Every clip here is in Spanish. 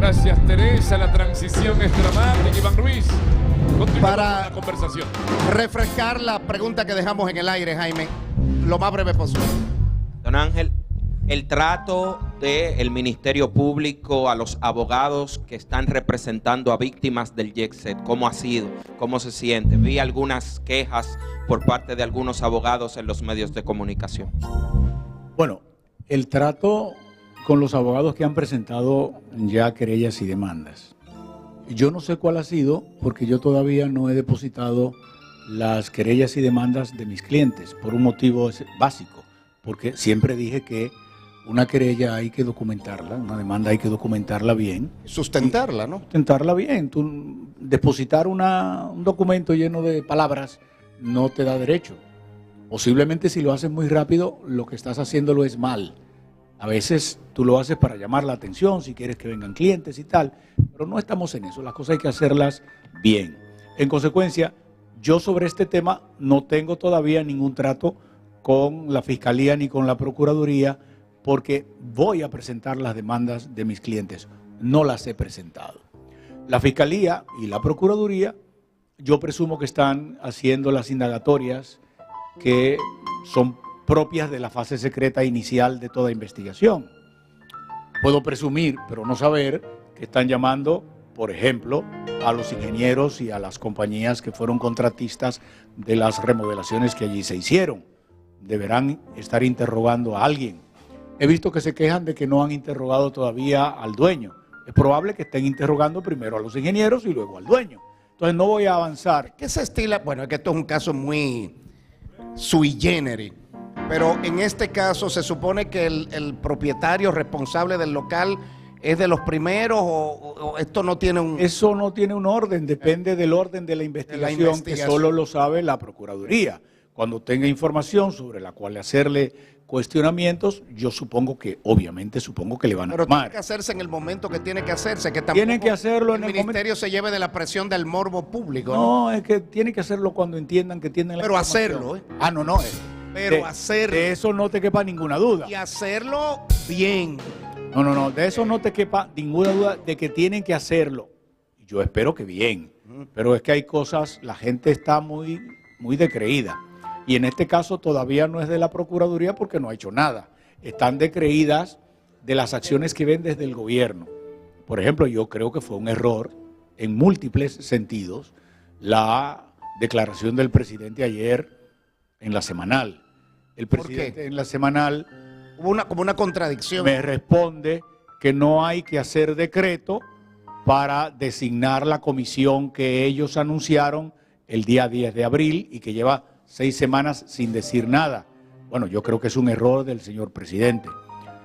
Gracias, Teresa. La transición es dramática. Iván Ruiz, continúa Para la conversación. refrescar la pregunta que dejamos en el aire, Jaime, lo más breve posible. Don Ángel, el trato del Ministerio Público a los abogados que están representando a víctimas del JECSET, ¿cómo ha sido? ¿Cómo se siente? Vi algunas quejas por parte de algunos abogados en los medios de comunicación. Bueno, el trato con los abogados que han presentado ya querellas y demandas. Yo no sé cuál ha sido, porque yo todavía no he depositado las querellas y demandas de mis clientes, por un motivo básico, porque siempre dije que una querella hay que documentarla, una demanda hay que documentarla bien. Sustentarla, ¿no? Sustentarla bien. Tú, depositar un documento lleno de palabras no te da derecho. Posiblemente si lo haces muy rápido, lo que estás haciéndolo es mal. A veces tú lo haces para llamar la atención, si quieres que vengan clientes y tal, pero no estamos en eso. Las cosas hay que hacerlas bien. En consecuencia, yo sobre este tema no tengo todavía ningún trato con la Fiscalía ni con la Procuraduría, porque voy a presentar las demandas de mis clientes. No las he presentado. La Fiscalía y la Procuraduría, yo presumo que están haciendo las indagatorias que son propias de la fase secreta inicial de toda investigación. Puedo presumir, pero no saber, que están llamando, por ejemplo, a los ingenieros y a las compañías que fueron contratistas de las remodelaciones que allí se hicieron. Deberán estar interrogando a alguien. He visto que se quejan de que no han interrogado todavía al dueño. Es probable que estén interrogando primero a los ingenieros y luego al dueño. Entonces no voy a avanzar. ¿Qué se estila? Bueno, es que esto es un caso muy sui generis, pero en este caso se supone que el propietario responsable del local es de los primeros o esto no tiene un... Eso no tiene un orden, depende del orden de la investigación, que solo lo sabe la Procuraduría. Cuando tenga información sobre la cual hacerle cuestionamientos, yo supongo que, obviamente, supongo que le van a Pero tomar. tiene que hacerse en el momento que tiene que hacerse, que tampoco Tienen que hacerlo en el el ministerio se lleve de la presión del morbo público. No, es que tiene que hacerlo cuando entiendan que tienen la Pero información. hacerlo, ¿eh? Ah, no, no. Pero hacerlo. De eso no te quepa ninguna duda. Y hacerlo bien. No, de eso no te quepa ninguna duda de que tienen que hacerlo. Yo espero que bien, pero es que hay cosas, la gente está muy decreída. Y en este caso todavía no es de la Procuraduría porque no ha hecho nada. Están decreídas de las acciones que ven desde el gobierno. Por ejemplo, yo creo que fue un error en múltiples sentidos la declaración del presidente ayer en la semanal. El presidente en la semanal hubo como una contradicción. Me responde que no hay que hacer decreto para designar la comisión que ellos anunciaron el día 10 de abril y que lleva 6 semanas sin decir nada. Bueno, yo creo que es un error del señor presidente.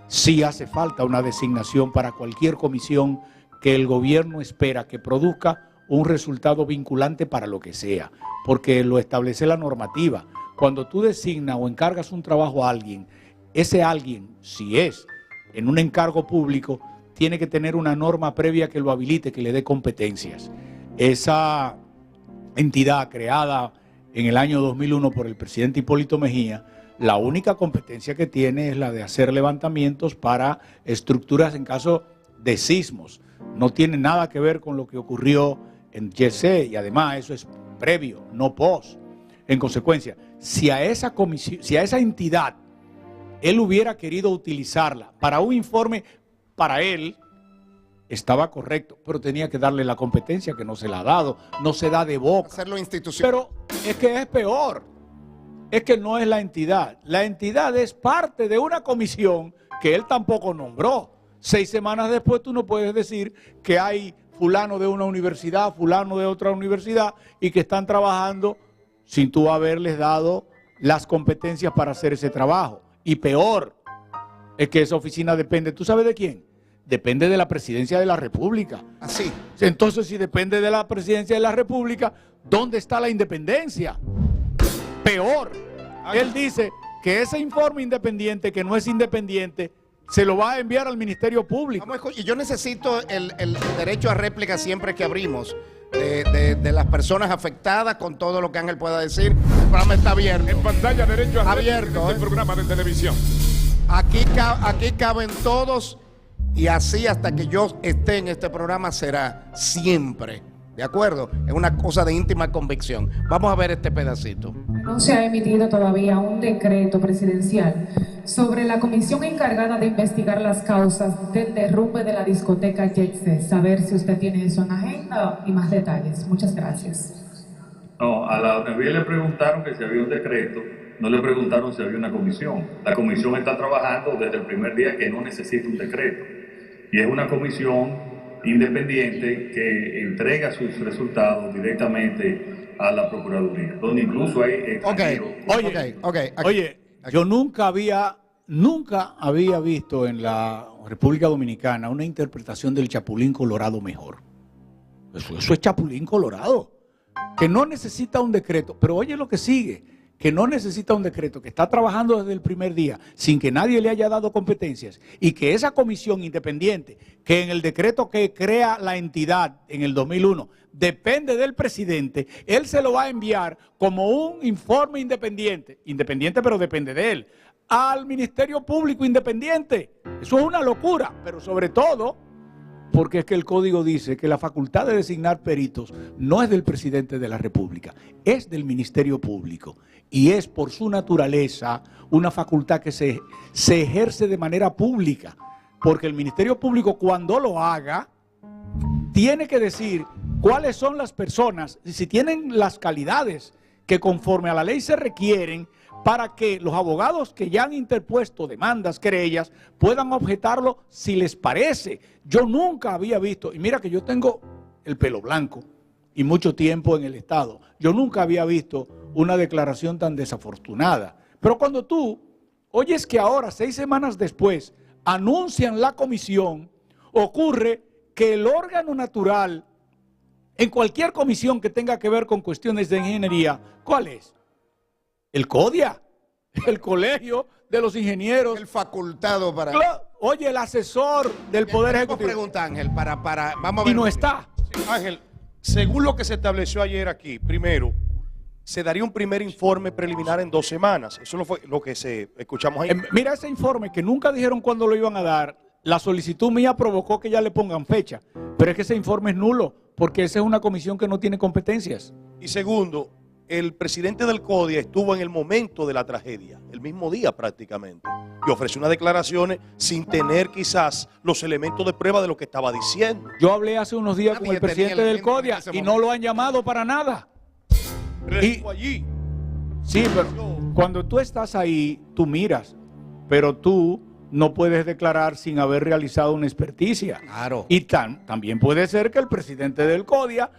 Sí hace falta una designación para cualquier comisión que el gobierno espera que produzca un resultado vinculante para lo que sea, porque lo establece la normativa. Cuando tú designas o encargas un trabajo a alguien, ese alguien, si es en un encargo público, tiene que tener una norma previa que lo habilite, que le dé competencias. Esa entidad creada en el año 2001 por el presidente Hipólito Mejía, la única competencia que tiene es la de hacer levantamientos para estructuras en caso de sismos. No tiene nada que ver con lo que ocurrió en JECSET y además eso es previo, no post. En consecuencia, si a esa comisión, si a esa entidad él hubiera querido utilizarla para un informe para él, estaba correcto, pero tenía que darle la competencia que no se la ha dado, no se da de boca. Hacerlo institucional. Pero es que es peor, es que no es la entidad es parte de una comisión que él tampoco nombró. 6 semanas después tú no puedes decir que hay fulano de una universidad, fulano de otra universidad y que están trabajando sin tú haberles dado las competencias para hacer ese trabajo. Y peor, es que esa oficina depende, ¿tú sabes de quién? Depende de la presidencia de la República. Así. Entonces, si depende de la presidencia de la República, ¿dónde está la independencia? Peor. Él dice que ese informe independiente, que no es independiente, se lo va a enviar al Ministerio Público. Y yo necesito el derecho a réplica siempre que abrimos de las personas afectadas con todo lo que Ángel pueda decir. El programa está abierto. En pantalla derecho a abierto, réplica en este programa de televisión. Aquí caben todos Y así hasta que yo esté en este programa será siempre. ¿De acuerdo? Es una cosa de íntima convicción. Vamos a ver este pedacito. No se ha emitido todavía un decreto presidencial sobre la comisión encargada de investigar las causas del derrumbe de la discoteca Jet. Saber si usted tiene eso en agenda y más detalles. Muchas gracias. No, a la ONEVIE le preguntaron que si había un decreto, no le preguntaron si había una comisión. La comisión está trabajando desde el primer día que no necesita un decreto. Y es una comisión independiente que entrega sus resultados directamente a la Procuraduría, donde incluso hay extranjeros. Oye, yo nunca había visto en la República Dominicana una interpretación del Chapulín Colorado mejor. Eso es Chapulín Colorado, que no necesita un decreto, pero oye lo que sigue, que no necesita un decreto, que está trabajando desde el primer día sin que nadie le haya dado competencias y que esa comisión independiente, que en el decreto que crea la entidad en el 2001 depende del presidente, él se lo va a enviar como un informe independiente pero depende de él, al Ministerio Público independiente. Eso es una locura, pero sobre todo porque es que el código dice que la facultad de designar peritos no es del presidente de la República, es del Ministerio Público. Y es por su naturaleza una facultad que se ejerce de manera pública, porque el Ministerio Público cuando lo haga tiene que decir cuáles son las personas y si tienen las calidades que conforme a la ley se requieren para que los abogados que ya han interpuesto demandas, querellas, puedan objetarlo si les parece. Yo nunca había visto, y mira que yo tengo el pelo blanco y mucho tiempo en el Estado, yo nunca había visto una declaración tan desafortunada. Pero cuando tú oyes que ahora, 6 semanas después, anuncian la comisión, ocurre que el órgano natural, en cualquier comisión que tenga que ver con cuestiones de ingeniería, ¿cuál es? El CODIA, el Colegio de los Ingenieros. El facultado para... Oye, el asesor del Poder Ejecutivo. Pregunta, Ángel, vamos a ver. Y no está. Sí, Ángel, según lo que se estableció ayer aquí, primero, se daría un primer informe preliminar en 2 semanas. Eso fue lo que escuchamos ahí. Mira ese informe que nunca dijeron cuándo lo iban a dar. La solicitud mía provocó que ya le pongan fecha. Pero es que ese informe es nulo, porque esa es una comisión que no tiene competencias. Y segundo, el presidente del CODIA estuvo en el momento de la tragedia, el mismo día prácticamente, y ofreció unas declaraciones sin tener quizás los elementos de prueba de lo que estaba diciendo. Yo hablé hace unos días con el presidente del CODIA y no lo han llamado para nada. Pero él estuvo allí. Sí, pero cuando tú estás ahí, tú miras, pero tú no puedes declarar sin haber realizado una experticia. Claro. Y también puede ser que el presidente del CODIA,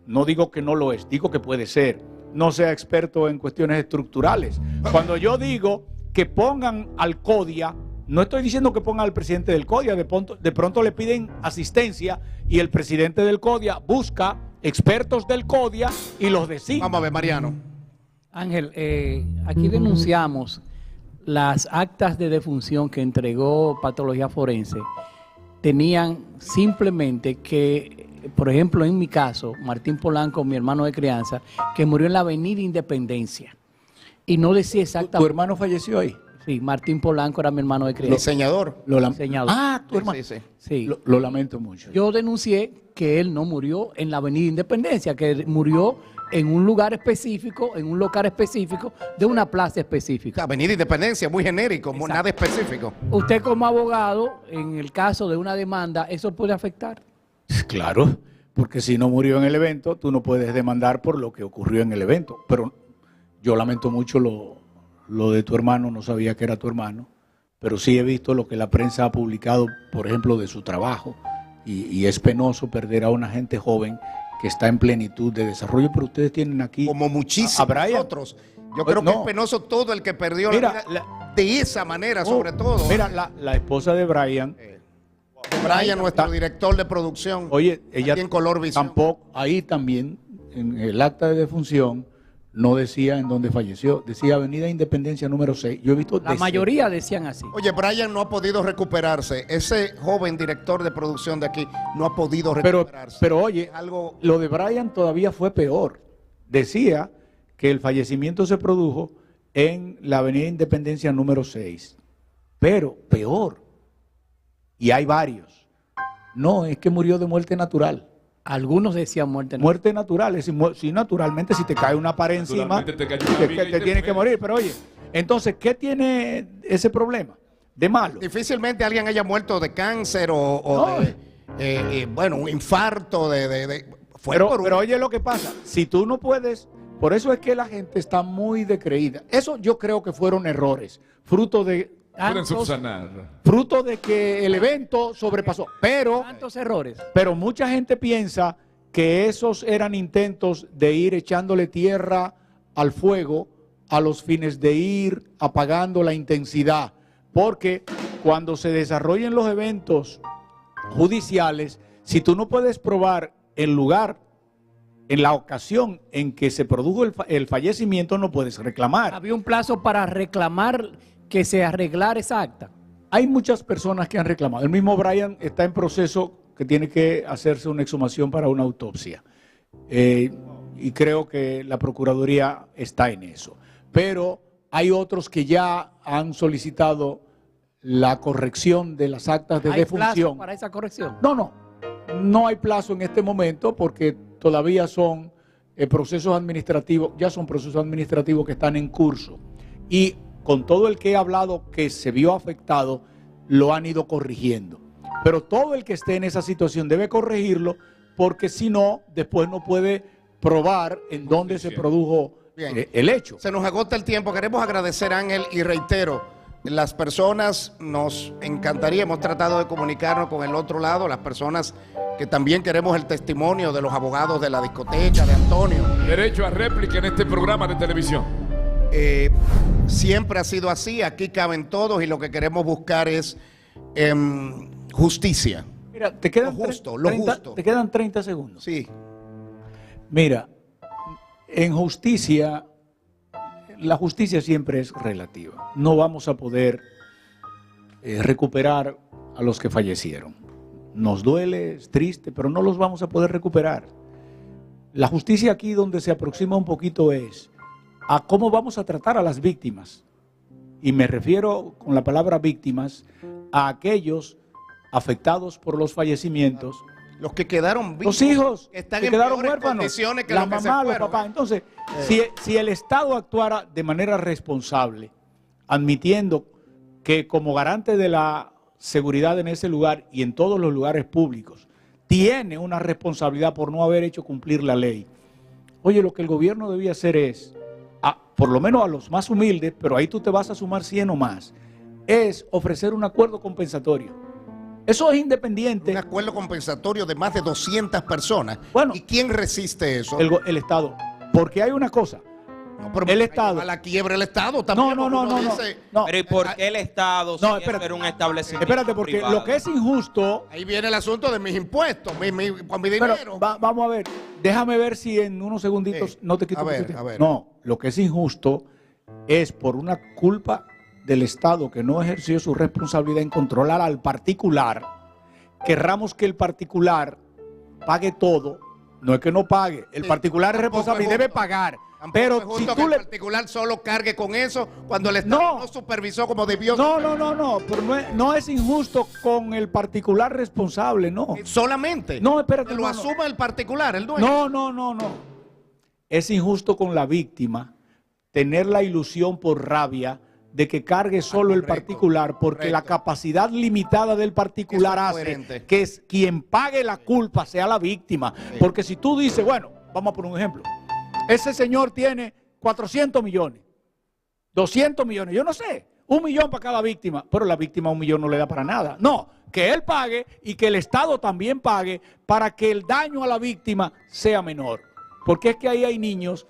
no digo que no lo es, digo que puede ser, no sea experto en cuestiones estructurales. Cuando yo digo que pongan al CODIA, no estoy diciendo que pongan al presidente del CODIA, de pronto le piden asistencia y el presidente del CODIA busca expertos del CODIA y los designa. Vamos a ver, Mariano. Ángel, aquí denunciamos las actas de defunción que entregó Patología Forense. Tenían simplemente que, por ejemplo, en mi caso, Martín Polanco, mi hermano de crianza, que murió en la Avenida Independencia. Y no decía exactamente. ¿Tu hermano falleció ahí? Sí, Martín Polanco era mi hermano de crianza. Diseñador. Diseñador. Ah, tu hermano. Sí. Sí. Lo lamento mucho. Yo denuncié que él no murió en la Avenida Independencia, que murió en un lugar específico, en un local específico, de una plaza específica. Avenida Independencia, muy genérico, Exacto. nada específico. Usted como abogado, en el caso de una demanda, ¿eso puede afectar? Claro, porque si no murió en el evento, tú no puedes demandar por lo que ocurrió en el evento. Pero yo lamento mucho lo de tu hermano, no sabía que era tu hermano, pero sí he visto lo que la prensa ha publicado, por ejemplo, de su trabajo, y es penoso perder a una gente joven que está en plenitud de desarrollo, pero ustedes tienen aquí Como muchísimos otros. Yo creo que es penoso todo el que perdió Mira, la vida de esa manera, sobre todo. Mira, la esposa de Brian, Brian, nuestro director de producción, oye, ella aquí en Color Visión. tampoco, ahí también, en el acta de defunción, no decía en dónde falleció, decía Avenida Independencia número 6. Yo he visto La mayoría decían así. Oye, Brian no ha podido recuperarse. Ese joven director de producción de aquí no ha podido recuperarse. Pero oye, algo... lo de Brian todavía fue peor. Decía que el fallecimiento se produjo en la Avenida Independencia número 6. Pero peor, y hay varios. No, es que murió de muerte natural. Algunos decían muerte natural. Muerte natural, es decir, sí, naturalmente si te cae una pared encima, Naturalmente te cayó una viga y te te tienes que mueres. morir. Pero oye, entonces, ¿qué tiene ese problema de malo? Difícilmente alguien haya muerto de cáncer o No. bueno, un infarto fue por un- Pero oye lo que pasa, si tú no puedes, por eso es que la gente está muy decreída. Eso yo creo que fueron errores, fruto de Pueden subsanar. que el evento sobrepasó. Tantos errores. Pero mucha gente piensa que esos eran intentos de ir echándole tierra al fuego a los fines de ir apagando la intensidad. Porque cuando se desarrollen los eventos judiciales, si tú no puedes probar el lugar, en la ocasión en que se produjo el fallecimiento, no puedes reclamar. Había un plazo para reclamar que se arreglara esa acta. Hay muchas personas que han reclamado. El mismo Brian está en proceso que tiene que hacerse una exhumación para una autopsia. Y creo que la Procuraduría está en eso. Pero hay otros que ya han solicitado la corrección de las actas de ¿Hay plazo defunción. para esa corrección? No hay plazo en este momento porque todavía son procesos administrativos, ya son procesos administrativos que están en curso. Y con todo el que he hablado que se vio afectado, lo han ido corrigiendo. Pero todo el que esté en esa situación debe corregirlo porque si no, después no puede probar en dónde se produjo Bien. el hecho. Se nos agota el tiempo. Queremos agradecer, Ángel, y reitero, las personas, nos encantaría, hemos tratado de comunicarnos con el otro lado, las personas que también queremos el testimonio de los abogados de la discoteca, de Antonio. Derecho a réplica en este programa de televisión. Siempre ha sido así, aquí caben todos y lo que queremos buscar es justicia. Mira, te quedan Lo justo. Te quedan 30 segundos. Sí. Mira, en justicia, la justicia siempre es relativa. No vamos a poder recuperar a los que fallecieron. Nos duele, es triste, pero no los vamos a poder recuperar. La justicia aquí donde se aproxima un poquito es a cómo vamos a tratar a las víctimas. Y me refiero con la palabra víctimas a aquellos afectados por los fallecimientos. Los que quedaron vivos, Los hijos que están que en quedaron peores huérfanos, condiciones que la los que se mamá, los fueron. papás. Entonces, si el Estado actuara de manera responsable, admitiendo que como garante de la seguridad en ese lugar y en todos los lugares públicos, tiene una responsabilidad por no haber hecho cumplir la ley. Oye, lo que el gobierno debía hacer es, por lo menos a los más humildes, pero ahí tú te vas a sumar 100 o más, es ofrecer un acuerdo compensatorio. Eso es independiente. Un acuerdo compensatorio de más de 200 personas. Bueno, ¿y quién resiste eso? El Estado. Porque hay una cosa. No, pero el Estado. a la quiebra el Estado también. No. Pero ¿y por qué el Estado si espérate. era un establecimiento Espérate, porque privado? lo que es injusto. Ahí viene el asunto de mis impuestos, con mi Pero dinero. vamos a ver, déjame ver si en unos segunditos no te quito. a ver, mucho tiempo. a ver. No, lo que es injusto es por una culpa del Estado que no ejerció su responsabilidad en controlar al particular. Querramos que el particular pague todo. No es que no pague. El particular es responsable y debe pagar. Tampoco Pero es si justo tú que le... el particular solo cargue con eso cuando el Estado no supervisó como debió. No, pero no es injusto con el particular responsable, no. Solamente. No, espérate. Que lo asuma el particular, el dueño. No. Es injusto con la víctima tener la ilusión por rabia de que cargue solo el particular, porque la capacidad limitada del particular Eso es hace coherente. que quien pague la culpa sea la víctima. Porque si tú dices, bueno, vamos a poner un ejemplo, ese señor tiene 400 millones, 200 millones, yo no sé, 1 millón para cada víctima, pero la víctima 1 millón no le da para nada. No, que él pague y que el Estado también pague para que el daño a la víctima sea menor. Porque es que ahí hay niños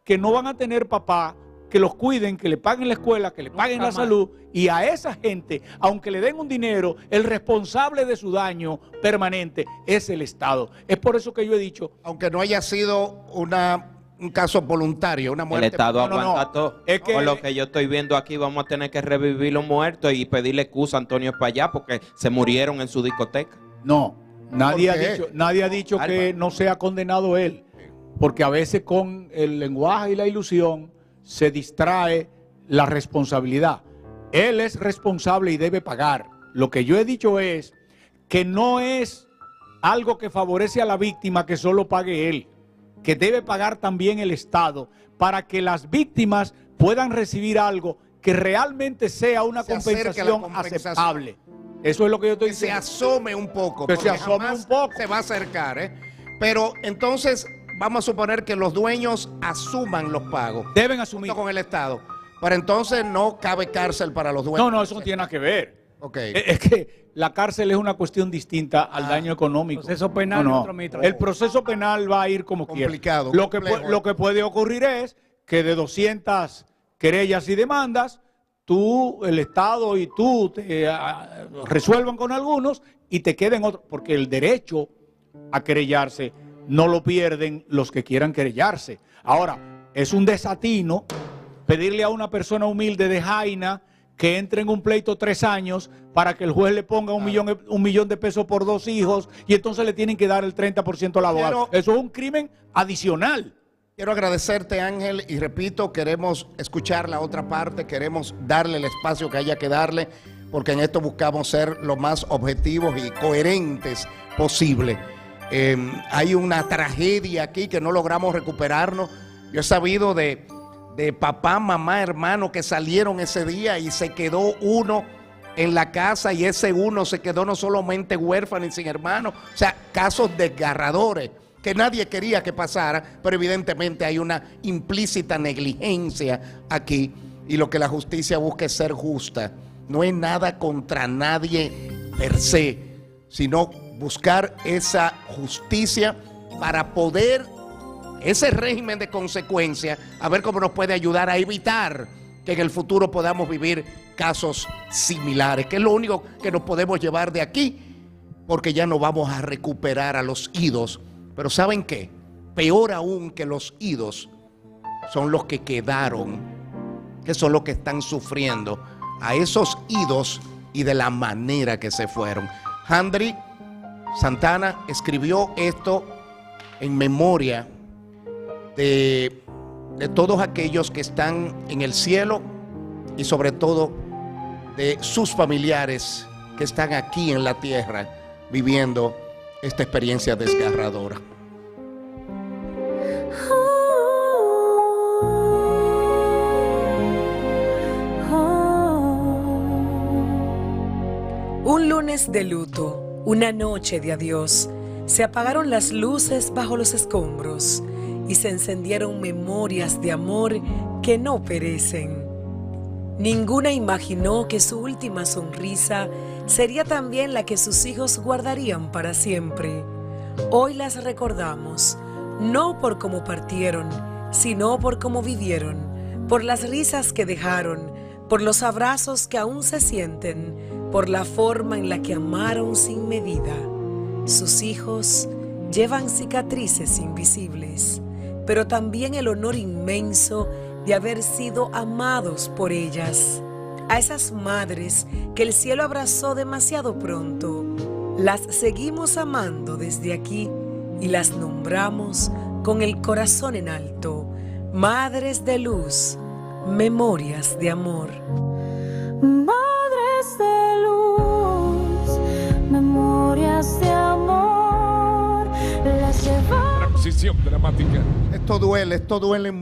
que no van a tener papá, que los cuiden, que le paguen la escuela, que le paguen la salud, y a esa gente, aunque le den un dinero, el responsable de su daño permanente es el Estado. Es por eso que yo he dicho... Aunque no haya sido un caso voluntario, una muerte. El Estado No, aguanta todo. Es que- Con lo que yo estoy viendo aquí, vamos a tener que revivir los muertos y pedirle excusa a Antonio Espaillá porque se murieron en su discoteca. No, nadie ¿Por qué? ha dicho que no sea condenado él, porque a veces con el lenguaje y la ilusión se distrae la responsabilidad. Él es responsable y debe pagar. Lo que yo he dicho es que no es algo que favorece a la víctima que solo pague él, que debe pagar también el Estado para que las víctimas puedan recibir algo que realmente sea una Se acerque a la compensación compensación. aceptable. Eso es lo que yo estoy Que se diciendo. asome un poco. Que se porque asome jamás un poco. Se va a acercar, ¿eh? Pero entonces vamos a suponer que los dueños asuman los pagos. Deben asumir. Junto con el Estado. Pero entonces no cabe cárcel para los dueños. No, eso no tiene nada que ver. Ok. Es que la cárcel es una cuestión distinta al daño económico. Proceso penal y otro administrativo. El proceso penal va a ir como Complicado, quiera. complejo. Lo que puede ocurrir es que de 200 querellas y demandas, el Estado y tú resuelvan con algunos y te queden otros. Porque el derecho a querellarse no lo pierden los que quieran querellarse. Ahora, es un desatino pedirle a una persona humilde de Jaina que entre en un pleito 3 años para que el juez le ponga un millón de pesos por 2 hijos y entonces le tienen que dar el 30% al abogado. Eso es un crimen adicional. Quiero agradecerte, Ángel, y repito, queremos escuchar la otra parte, queremos darle el espacio que haya que darle, porque en esto buscamos ser lo más objetivos y coherentes posible. Hay una tragedia aquí que no logramos recuperarnos. Yo he sabido de papá, mamá, hermano que salieron ese día y se quedó uno en la casa y ese uno se quedó no solamente huérfano y sin hermano, o sea, casos desgarradores que nadie quería que pasara, pero evidentemente hay una implícita negligencia aquí y lo que la justicia busca es ser justa. No es nada contra nadie per se, sino buscar esa justicia para poder ese régimen de consecuencia, a ver cómo nos puede ayudar a evitar que en el futuro podamos vivir casos similares, que es lo único que nos podemos llevar de aquí, porque ya no vamos a recuperar a los idos. Pero ¿saben qué? Peor aún que los idos son los que quedaron, que son los que están sufriendo a esos idos y de la manera que se fueron. Handry Santana escribió esto en memoria de todos aquellos que están en el cielo y sobre todo de sus familiares que están aquí en la tierra viviendo esta experiencia desgarradora. Un lunes de luto, una noche de adiós, se apagaron las luces bajo los escombros y se encendieron memorias de amor que no perecen. Ninguna imaginó que su última sonrisa sería también la que sus hijos guardarían para siempre. Hoy las recordamos, no por cómo partieron, sino por cómo vivieron, por las risas que dejaron, por los abrazos que aún se sienten, por la forma en la que amaron sin medida. Sus hijos llevan cicatrices invisibles, pero también el honor inmenso de haber sido amados por ellas. A esas madres que el cielo abrazó demasiado pronto, las seguimos amando desde aquí y las nombramos con el corazón en alto. Madres de luz, memorias de amor. Madres de luz, memorias de amor, las llevamos. Transición dramática. Esto duele mucho.